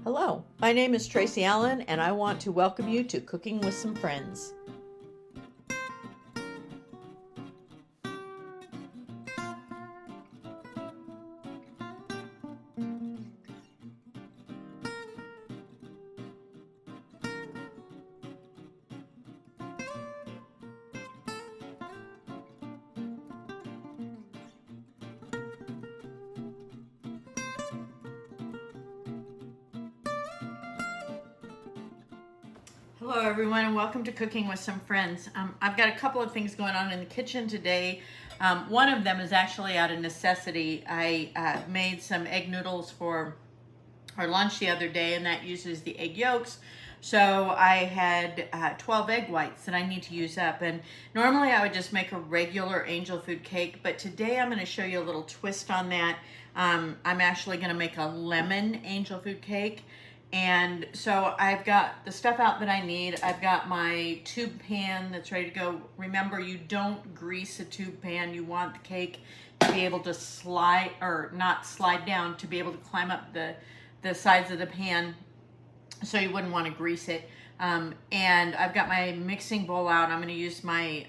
Hello, my name is Tracy Allen and I want to welcome you to Cooking with Some Friends. Hello everyone and welcome to Cooking with Some Friends. I've got a couple of things going on in the kitchen today. One of them is actually out of necessity. I made some egg noodles for our lunch the other day and that uses the egg yolks. So I had 12 egg whites that I need to use up, and normally I would just make a regular angel food cake, but today I'm going to show you a little twist on that. I'm actually going to make a lemon angel food cake. And so I've got the stuff out that I need. I've got my tube pan that's ready to go. Remember, you don't grease a tube pan. You want the cake to be able to slide, or not slide down, to be able to climb up the sides of the pan, so you wouldn't want to grease it. And I've got my mixing bowl out. I'm going to use my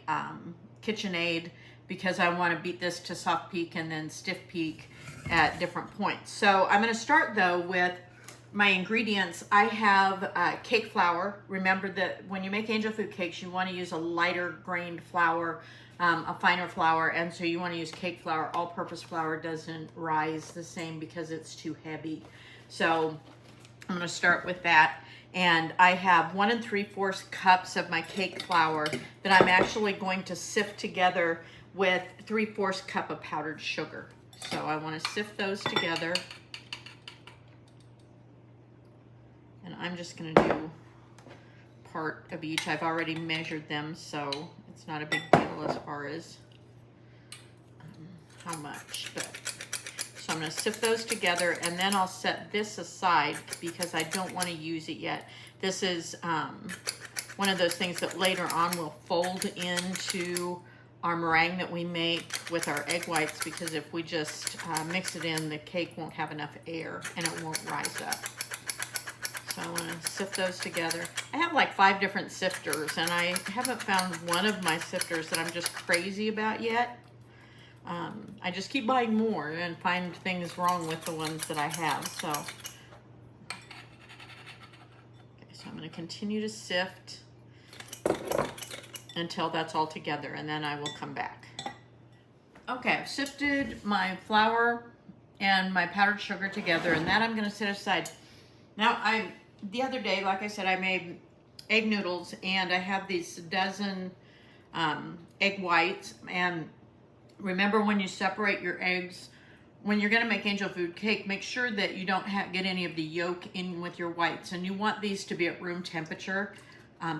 KitchenAid because I want to beat this to soft peak and then stiff peak at different points. So I'm going to start though with my ingredients. I have cake flour. Remember that when you make angel food cakes, you want to use a lighter grained flour, a finer flour, and so you want to use cake flour. All-purpose flour doesn't rise the same because it's too heavy. So I'm going to start with that. And I have 1 3/4 cups of my cake flour that I'm actually going to sift together with 3/4 cup of powdered sugar. So I want to sift those together. And I'm just going to do part of each. I've already measured them, so it's not a big deal as far as how much. But so I'm going to sift those together, and then I'll set this aside because I don't want to use it yet. This is one of those things that later on will fold into our meringue that we make with our egg whites, because if we just mix it in, the cake won't have enough air and it won't rise up. So I want to sift those together. I have like 5 different sifters, and I haven't found one of my sifters that I'm just crazy about yet. I just keep buying more and find things wrong with the ones that I have. So, okay, so I'm going to continue to sift until that's all together, and then I will come back. Okay, I've sifted my flour and my powdered sugar together, and that I'm going to set aside. Now, the other day, like I said, I made egg noodles, and I have these dozen egg whites. And remember, when you separate your eggs, when you're going to make angel food cake, make sure that you don't get any of the yolk in with your whites. And you want these to be at room temperature.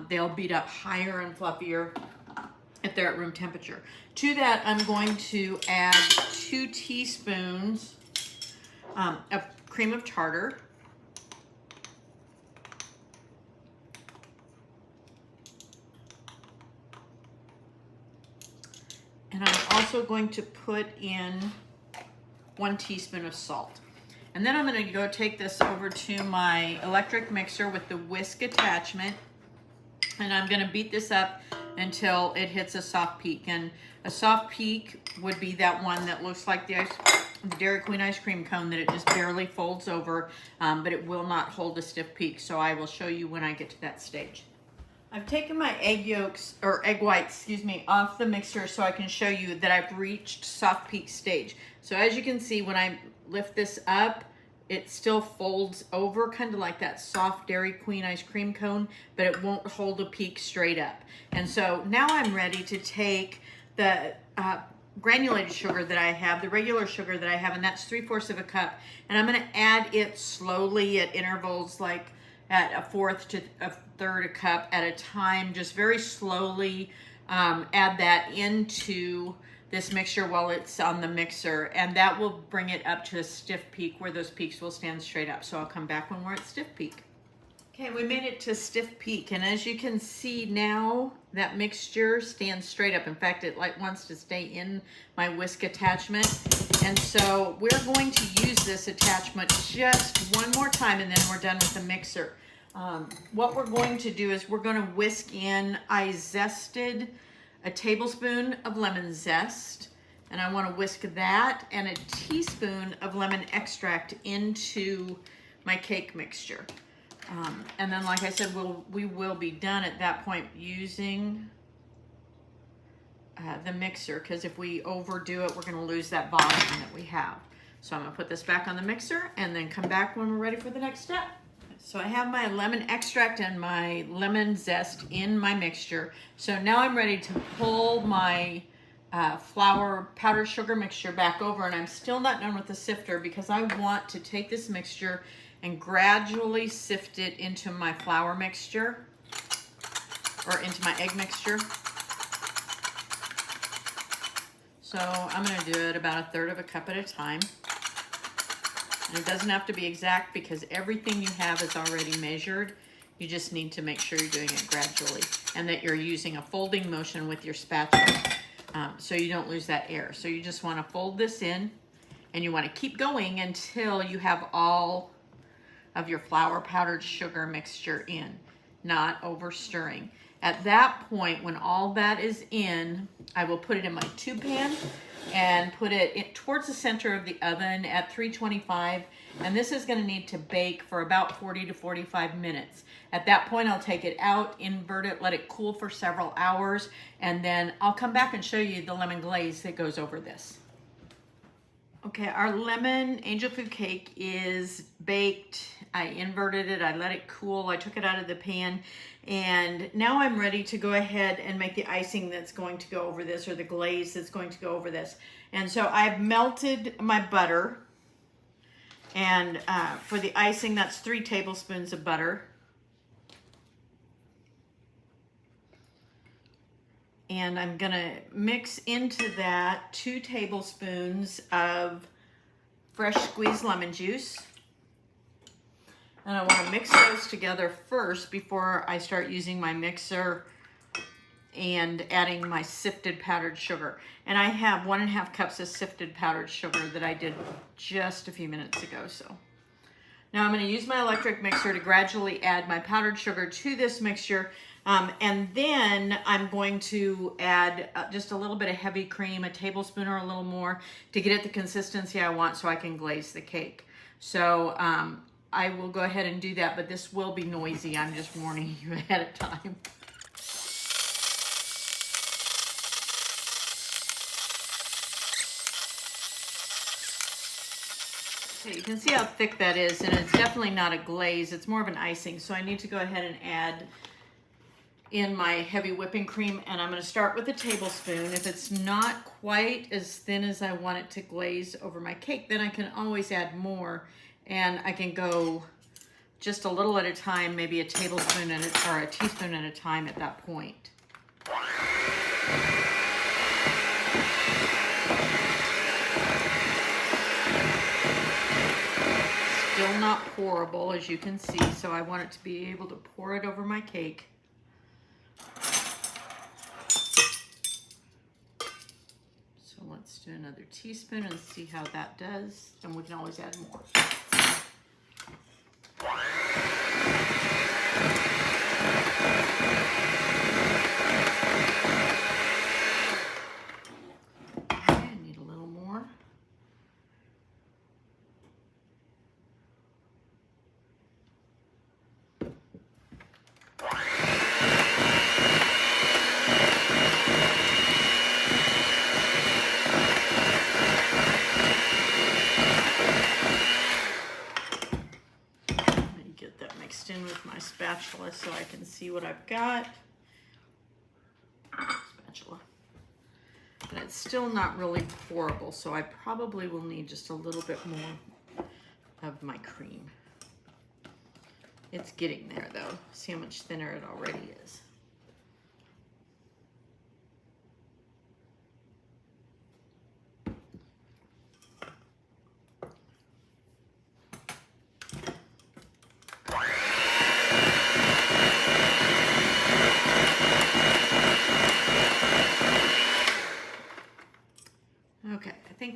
They'll beat up higher and fluffier if they're at room temperature. To that, I'm going to add 2 teaspoons of cream of tartar. And I'm also going to put in 1 teaspoon of salt. And then I'm going to go take this over to my electric mixer with the whisk attachment. And I'm going to beat this up until it hits a soft peak. And a soft peak would be that one that looks like the Dairy Queen ice cream cone, that it just barely folds over, but it will not hold a stiff peak. So I will show you when I get to that stage. I've taken my egg yolks, or egg whites, excuse me, off the mixer so I can show you that I've reached soft peak stage. So as you can see, when I lift this up, it still folds over, kind of like that soft Dairy Queen ice cream cone, but it won't hold a peak straight up. And so now I'm ready to take the granulated sugar that I have, the regular sugar that I have, and that's 3/4 of a cup. And I'm going to add it slowly at intervals, like at 1/4 to 1/3 a cup at a time, just very slowly. Add that into this mixture while it's on the mixer, and that will bring it up to a stiff peak where those peaks will stand straight up. So I'll come back when we're at stiff peak. Okay, we made it to stiff peak, and as you can see now, that mixture stands straight up. In fact, it like wants to stay in my whisk attachment. And so we're going to use this attachment just one more time, and then we're done with the mixer. What we're going to do is we're going to whisk in, I zested a tablespoon of lemon zest, and I want to whisk that and a teaspoon of lemon extract into my cake mixture. And then, like I said, we will be done at that point using the mixer, because if we overdo it, we're going to lose that volume that we have. So I'm going to put this back on the mixer and then come back when we're ready for the next step. So I have my lemon extract and my lemon zest in my mixture. So now I'm ready to pull my flour powdered sugar mixture back over, and I'm still not done with the sifter because I want to take this mixture and gradually sift it into my flour mixture, or into my egg mixture. So I'm going to do it about 1/3 of a cup at a time. And it doesn't have to be exact because everything you have is already measured. You just need to make sure you're doing it gradually and that you're using a folding motion with your spatula so you don't lose that air. So you just want to fold this in, and you want to keep going until you have all of your flour powdered sugar mixture in, not over stirring. At that point, when all that is in, I will put it in my tube pan and put it towards the center of the oven at 325. And this is going to need to bake for about 40 to 45 minutes. At that point, I'll take it out, invert it, let it cool for several hours, and then I'll come back and show you the lemon glaze that goes over this. Okay, our lemon angel food cake is baked. I inverted it, I let it cool, I took it out of the pan, and now I'm ready to go ahead and make the icing that's going to go over this, or the glaze that's going to go over this. And so I've melted my butter, and for the icing, that's 3 tablespoons of butter. And I'm gonna mix into that 2 tablespoons of fresh squeezed lemon juice. And I wanna mix those together first before I start using my mixer and adding my sifted powdered sugar. And I have 1.5 cups of sifted powdered sugar that I did just a few minutes ago. So now I'm gonna use my electric mixer to gradually add my powdered sugar to this mixture. And then I'm going to add just a little bit of heavy cream, a tablespoon or a little more, to get it the consistency I want so I can glaze the cake. So I will go ahead and do that, but this will be noisy. I'm just warning you ahead of time. Okay, you can see how thick that is, and it's definitely not a glaze. It's more of an icing. So I need to go ahead and add in my heavy whipping cream, and I'm going to start with a tablespoon. If it's not quite as thin as I want it to glaze over my cake, then I can always add more, and I can go just a little at a time, maybe a tablespoon or a teaspoon at a time at that point. Still not pourable, as you can see, so I want it to be able to pour it over my cake. Let's do another teaspoon and see how that does, and we can always add more. Okay, I need a little more. In with my spatula so I can see what I've got. Spatula. And it's still not really pourable, so I probably will need just a little bit more of my cream. It's getting there though. See how much thinner it already is.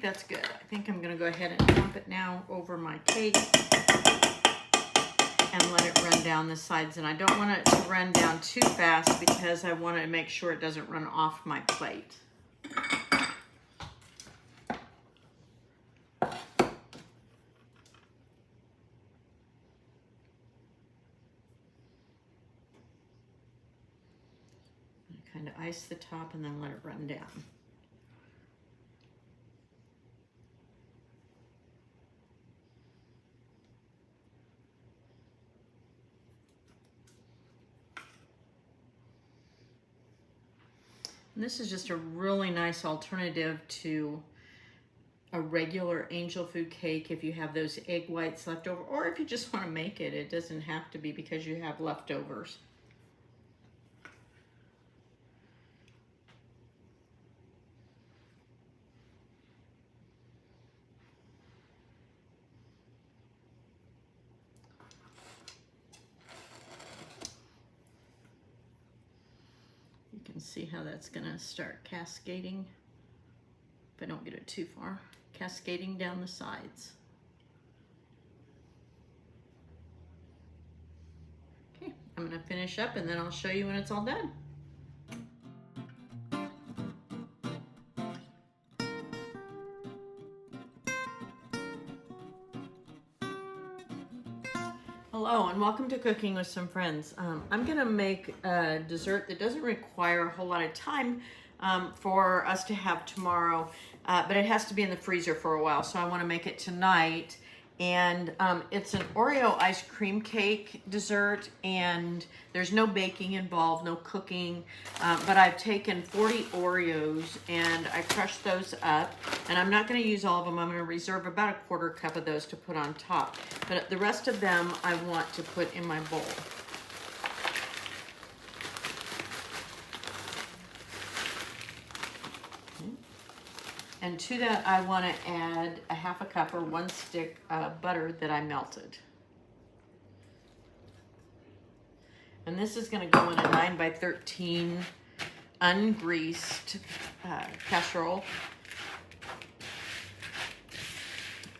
that's good. I think I'm gonna go ahead and dump it now over my cake and let it run down the sides. And I don't want it to run down too fast because I want to make sure it doesn't run off my plate. Kind of ice the top and then let it run down. And this is just a really nice alternative to a regular angel food cake if you have those egg whites left over, or if you just want to make it. It doesn't have to be because you have leftovers. You can see how that's going to start cascading, if I don't get it too far, cascading down the sides. Okay, I'm going to finish up and then I'll show you when it's all done. Hello and welcome to Cooking with Some Friends. I'm going to make a dessert that doesn't require a whole lot of time for us to have tomorrow, but it has to be in the freezer for a while, so I want to make it tonight. And it's an Oreo ice cream cake dessert, and there's no baking involved, no cooking, but I've taken 40 Oreos and I crushed those up, and I'm not going to use all of them. I'm going to reserve about a 1/4 cup of those to put on top, but the rest of them I want to put in my bowl. And to that, I want to add a 1/2 cup or 1 stick of butter that I melted. And this is going to go in a 9 by 13 ungreased casserole.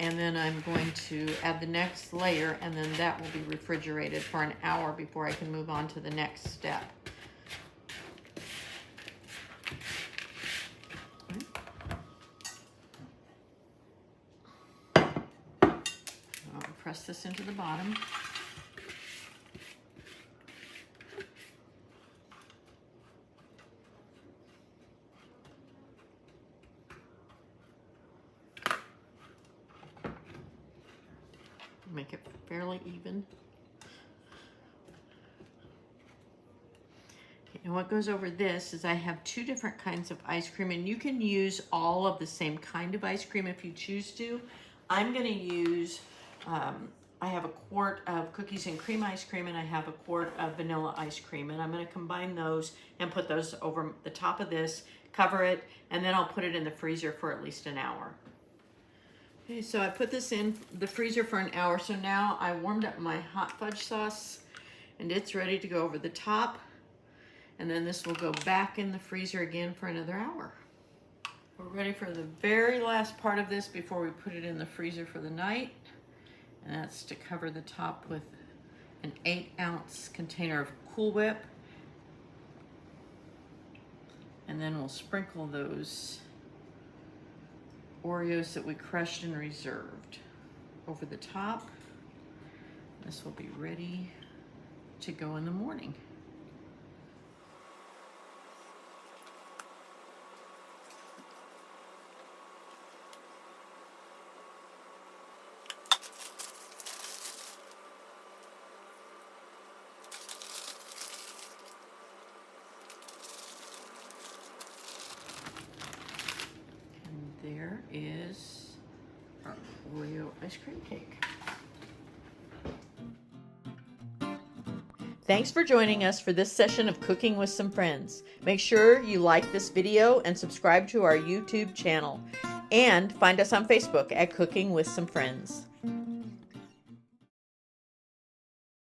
And then I'm going to add the next layer, and then that will be refrigerated for an hour before I can move on to the next step. Press this into the bottom. Make it fairly even. And what goes over this is I have 2 different kinds of ice cream, and you can use all of the same kind of ice cream if you choose to. I'm going to use I have a quart of cookies and cream ice cream, and I have a quart of vanilla ice cream, and I'm going to combine those and put those over the top of this, cover it, and then I'll put it in the freezer for at least an hour. Okay, so I put this in the freezer for an hour. So now I warmed up my hot fudge sauce, and it's ready to go over the top, and then this will go back in the freezer again for another hour. We're ready for the very last part of this before we put it in the freezer for the night. And that's to cover the top with an 8-ounce container of Cool Whip. And then we'll sprinkle those Oreos that we crushed and reserved over the top. This will be ready to go in the morning. There is our Oreo ice cream cake. Thanks for joining us for this session of Cooking with Some Friends. Make sure you like this video and subscribe to our YouTube channel. And find us on Facebook at Cooking with Some Friends.